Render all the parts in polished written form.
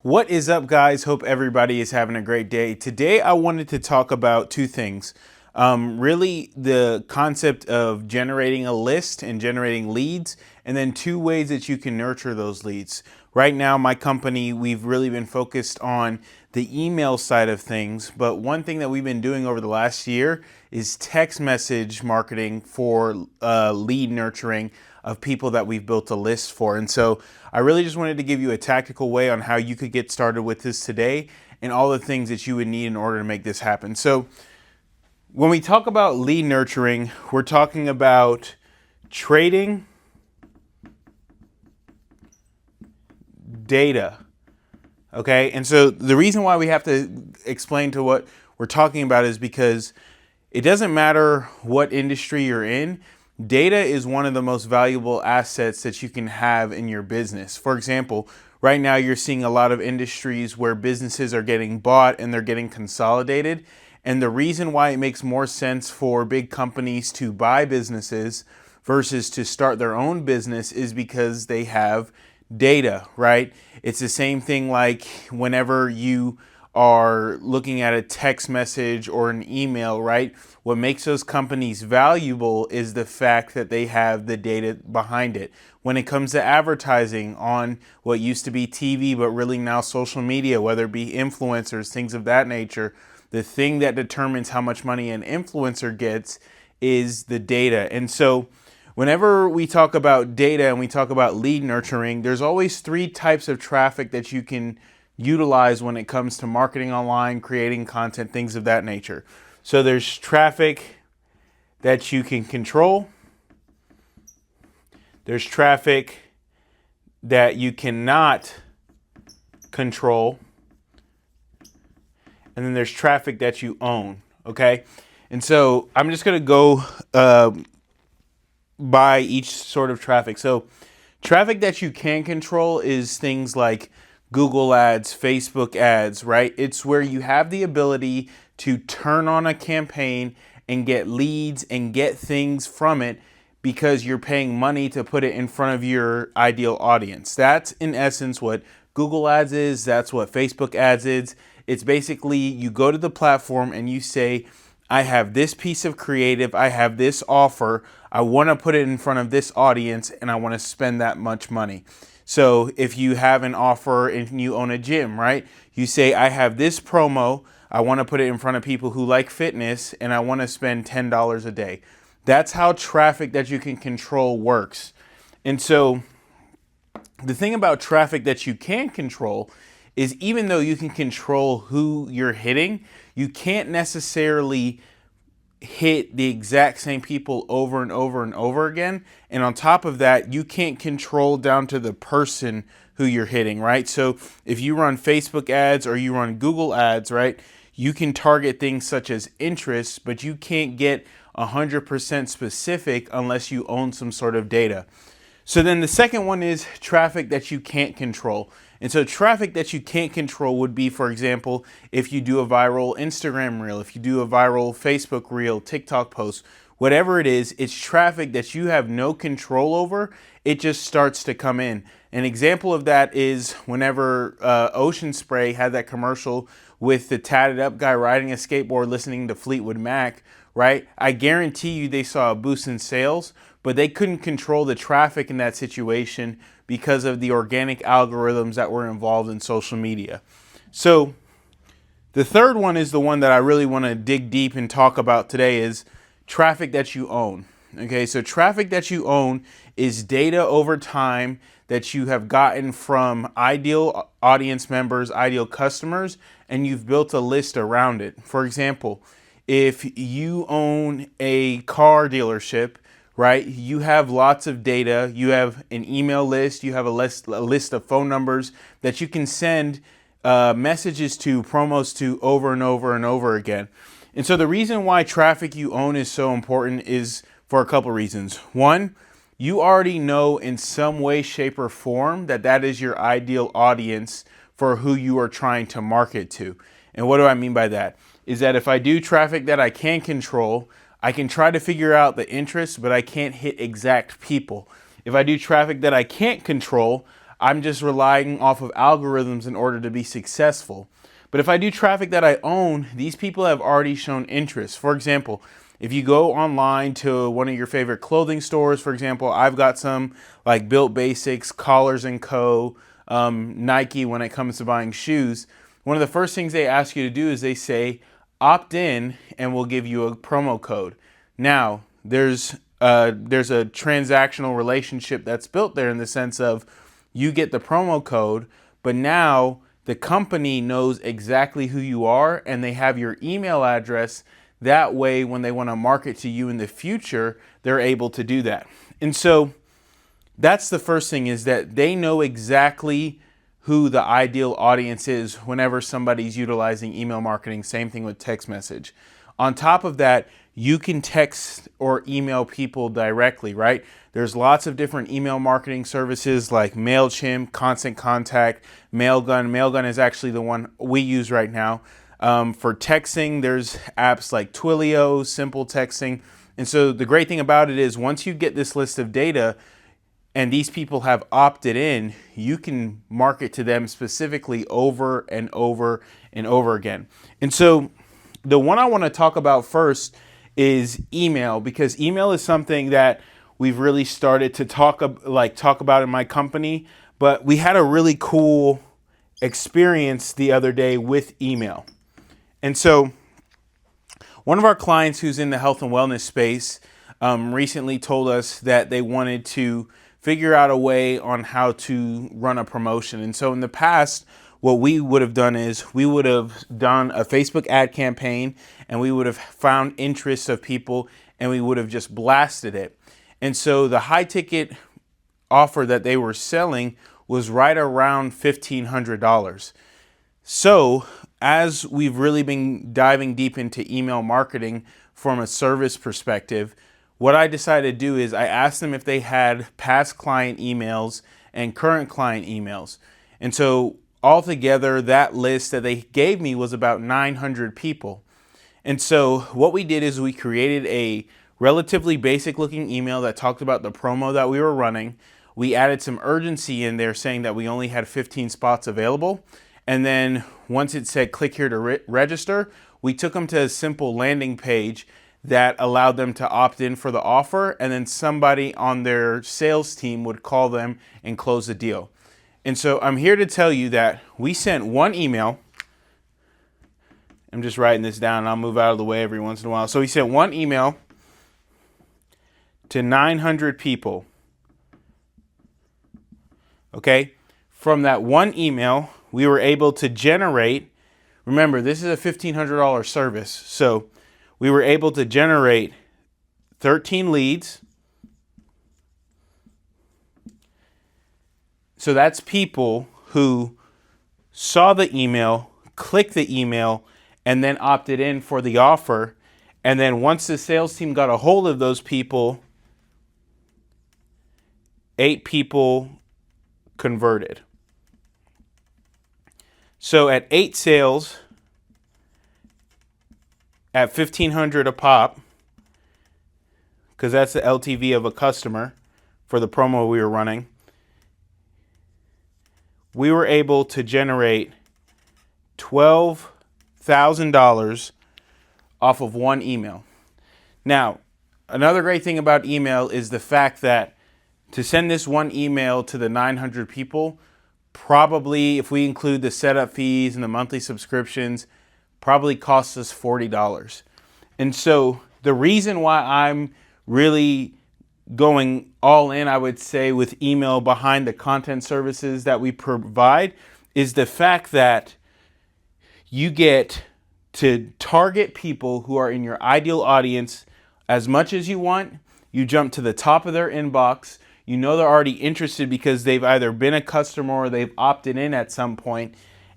What is up, guys? Hope everybody is having a great day. Today, I wanted to talk about two things. Really, the concept of generating a list and generating leads, and then two ways that you can nurture those leads. Right now, my company, we've really been focused on the email side of things, but one thing that we've been doing over the last year is text message marketing for lead nurturing of people that we've built a list for. And so I really just wanted to give you a tactical way on how you could get started with this today and all the things that you would need in order to make this happen. So when we talk about lead nurturing, we're talking about trading data. Okay, and so the reason why we have to explain to what we're talking about is because it doesn't matter what industry you're in. Data is one of the most valuable assets that you can have in your business. For example, right now you're seeing a lot of industries where businesses are getting bought and they're getting consolidated. And the reason why it makes more sense for big companies to buy businesses versus to start their own business is because they have data, right? It's the same thing like whenever you are looking at a text message or an email, right? What makes those companies valuable is the fact that they have the data behind it. When it comes to advertising on what used to be TV, but really now social media, whether it be influencers, things of that nature, the thing that determines how much money an influencer gets is the data. And so whenever we talk about data and we talk about lead nurturing, there's always three types of traffic that you can utilize when it comes to marketing online, creating content, things of that nature. So there's traffic that you can control. There's traffic that you cannot control. And then there's traffic that you own, okay? And so I'm just gonna go by each sort of traffic. So traffic that you can control is things like Google ads, Facebook ads, right? It's where you have the ability to turn on a campaign and get leads and get things from it because you're paying money to put it in front of your ideal audience. That's in essence what Google ads is. That's what Facebook ads is. It's basically you go to the platform and you say, I have this piece of creative, I have this offer, I want to put it in front of this audience and I want to spend that much money. So if you have an offer and you own a gym, right? You say, I have this promo, I want to put it in front of people who like fitness and I want to spend $10 a day. That's how traffic that you can control works. And so the thing about traffic that you can control is even though you can control who you're hitting, you can't necessarily hit the exact same people over and over and over again. And on top of that, you can't control down to the person who you're hitting, right? So if you run Facebook ads or you run Google ads, right, you can target things such as interests, but you can't get 100% specific unless you own some sort of data. So then the second one is traffic that you can't control. And so traffic that you can't control would be, for example, if you do a viral Instagram reel, if you do a viral Facebook reel, TikTok post, whatever it is, it's traffic that you have no control over. It just starts to come in. An example of that is whenever Ocean Spray had that commercial with the tatted up guy riding a skateboard listening to Fleetwood Mac, right? I guarantee you they saw a boost in sales, but they couldn't control the traffic in that situation because of the organic algorithms that were involved in social media. So the third one is the one that I really want to dig deep and talk about today is traffic that you own. Okay, so traffic that you own is data over time that you have gotten from ideal audience members, ideal customers, and you've built a list around it. For example, if you own a car dealership, right? You have lots of data. You have an email list. You have a list of phone numbers that you can send messages to, promos to over and over and over again. And so the reason why traffic you own is so important is for a couple reasons. One, you already know in some way, shape, or form that that is your ideal audience for who you are trying to market to. And what do I mean by that? Is that if I do traffic that I can control, I can try to figure out the interest, but I can't hit exact people. If I do traffic that I can't control, I'm just relying off of algorithms in order to be successful. But if I do traffic that I own, these people have already shown interest. For example, if you go online to one of your favorite clothing stores, for example, I've got some like Built Basics, Collars & Co., Nike when it comes to buying shoes. One of the first things they ask you to do is they say, opt in and we'll give you a promo code. Now, there's a transactional relationship that's built there in the sense of you get the promo code, but now the company knows exactly who you are and they have your email address. That way, when they want to market to you in the future, they're able to do that. And so that's the first thing, is that they know exactly who the ideal audience is whenever somebody's utilizing email marketing. Same thing with text message. On top of that, you can text or email people directly, right? There's lots of different email marketing services like MailChimp, Constant Contact, Mailgun. Mailgun is actually the one we use right now. For texting, there's apps like Twilio, Simple Texting. And so the great thing about it is once you get this list of data and these people have opted in, you can market to them specifically over and over and over again. And so the one I want to talk about first is email, because email is something that we've really started to talk about in my company, but we had a really cool experience the other day with email. And so one of our clients who's in the health and wellness space recently told us that they wanted to figure out a way on how to run a promotion. And so in the past, what we would have done is we would have done a Facebook ad campaign and we would have found interest of people and we would have just blasted it. And so the high ticket offer that they were selling was right around $1,500. So as we've really been diving deep into email marketing from a service perspective, what I decided to do is I asked them if they had past client emails and current client emails. And so altogether, that list that they gave me was about 900 people. And so what we did is we created a relatively basic looking email that talked about the promo that we were running. We added some urgency in there saying that we only had 15 spots available. And then once it said click here to register, we took them to a simple landing page that allowed them to opt in for the offer. And then somebody on their sales team would call them and close the deal. And so I'm here to tell you that we sent one email. I'm just writing this down and I'll move out of the way every once in a while. So we sent one email to 900 people. Okay. From that one email, we were able to generate, remember, this is a $1,500 service. So we were able to generate 13 leads. So that's people who saw the email, clicked the email, and then opted in for the offer. And then once the sales team got a hold of those people, 8 people converted. So at 8 sales, at $1,500 a pop, because that's the LTV of a customer for the promo we were running, we were able to generate $12,000 off of one email. Now, another great thing about email is the fact that to send this one email to the 900 people, probably, if we include the setup fees and the monthly subscriptions, probably costs us $40. And so the reason why I'm really going all in, I would say, with email behind the content services that we provide is the fact that you get to target people who are in your ideal audience as much as you want. You jump to the top of their inbox. You know they're already interested because they've either been a customer or they've opted in at some point.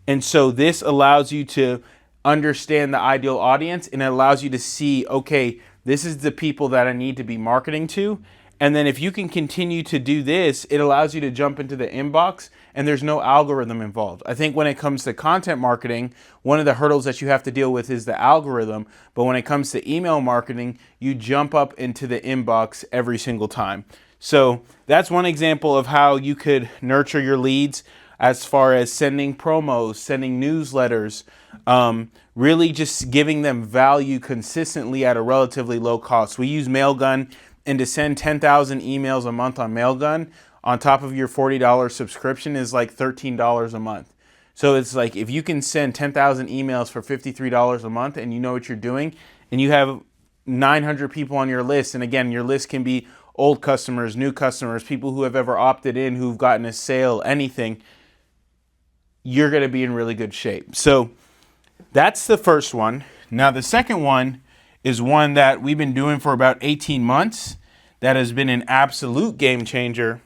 And so this allows you to understand the ideal audience, and it allows you to see, okay, this is the people that I need to be marketing to. And then if you can continue to do this, it allows you to jump into the inbox and there's no algorithm involved. I think when it comes to content marketing, one of the hurdles that you have to deal with is the algorithm. But when it comes to email marketing, you jump up into the inbox every single time. So that's one example of how you could nurture your leads as far as sending promos, sending newsletters, really just giving them value consistently at a relatively low cost. We use Mailgun, and to send 10,000 emails a month on Mailgun on top of your $40 subscription is like $13 a month. So it's like if you can send 10,000 emails for $53 a month and you know what you're doing, and you have 900 people on your list, and again, your list can be old customers, new customers, people who have ever opted in, who've gotten a sale, anything, you're going to be in really good shape. So that's the first one. Now, the second one is one that we've been doing for about 18 months that has been an absolute game changer,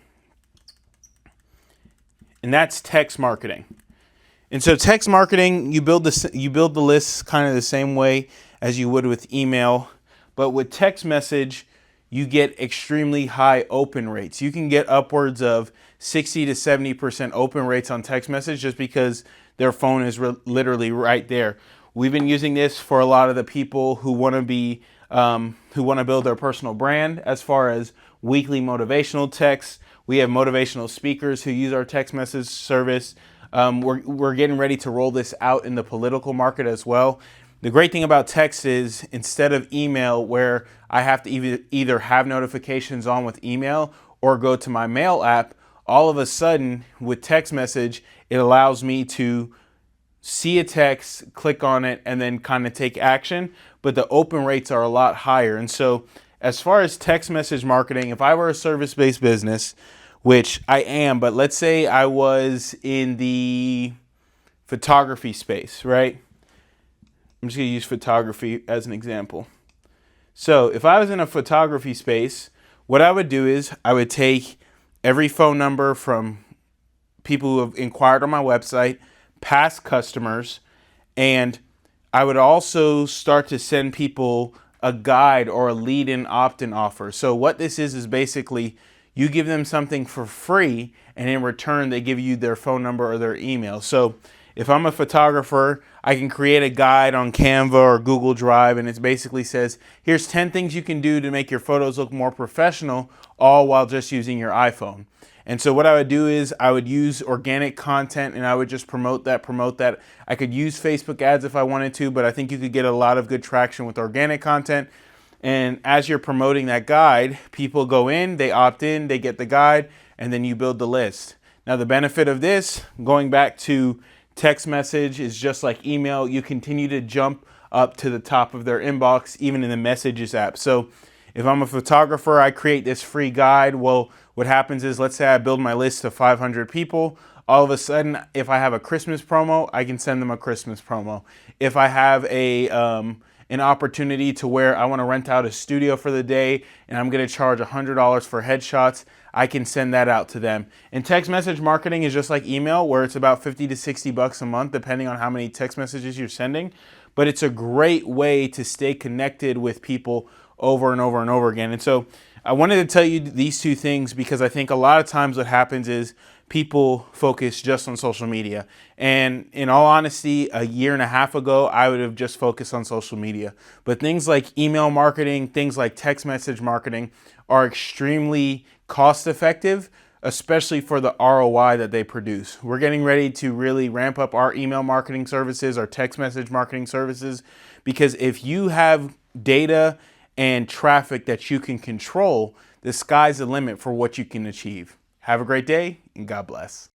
and that's text marketing. And so text marketing, you build the lists kind of the same way as you would with email, but with text message, you get extremely high open rates. You can get upwards of 60 to 70% open rates on text message just because their phone is literally right there. We've been using this for a lot of the people who want to build their personal brand as far as weekly motivational texts. We have motivational speakers who use our text message service. We're getting ready to roll this out in the political market as well. The great thing about text is instead of email, where I have to either have notifications on with email or go to my mail app, all of a sudden with text message, it allows me to see a text, click on it, and then kind of take action. But the open rates are a lot higher. And so as far as text message marketing, if I were a service-based business, which I am, but let's say I was in the photography space, right? I'm just going to use photography as an example. So if I was in a photography space, what I would do is I would take every phone number from people who have inquired on my website, past customers, and I would also start to send people a guide or a lead-in opt-in offer. So what this is basically you give them something for free, and in return they give you their phone number or their email. So if I'm a photographer, I can create a guide on Canva or Google Drive, and it basically says, here's 10 things you can do to make your photos look more professional, all while just using your iPhone. And so what I would do is I would use organic content, and I would just promote that. I could use Facebook ads if I wanted to, but I think you could get a lot of good traction with organic content. And as you're promoting that guide, people go in, they opt in, they get the guide, and then you build the list. Now, the benefit of this, going back to text message, is just like email. You continue to jump up to the top of their inbox, even in the Messages app. So if I'm a photographer, I create this free guide. Well, what happens is, let's say I build my list of 500 people. All of a sudden, if I have a Christmas promo, I can send them a Christmas promo. If I have an opportunity to where I want to rent out a studio for the day and I'm going to charge $100 for headshots, I can send that out to them. And text message marketing is just like email, where it's about 50 to 60 bucks a month, depending on how many text messages you're sending. But it's a great way to stay connected with people over and over and over again. And so I wanted to tell you these two things because I think a lot of times what happens is people focus just on social media. And in all honesty, a year and a half ago, I would have just focused on social media. But things like email marketing, things like text message marketing are extremely cost effective, especially for the ROI that they produce. We're getting ready to really ramp up our email marketing services, our text message marketing services, because if you have data and traffic that you can control, the sky's the limit for what you can achieve. Have a great day, and God bless.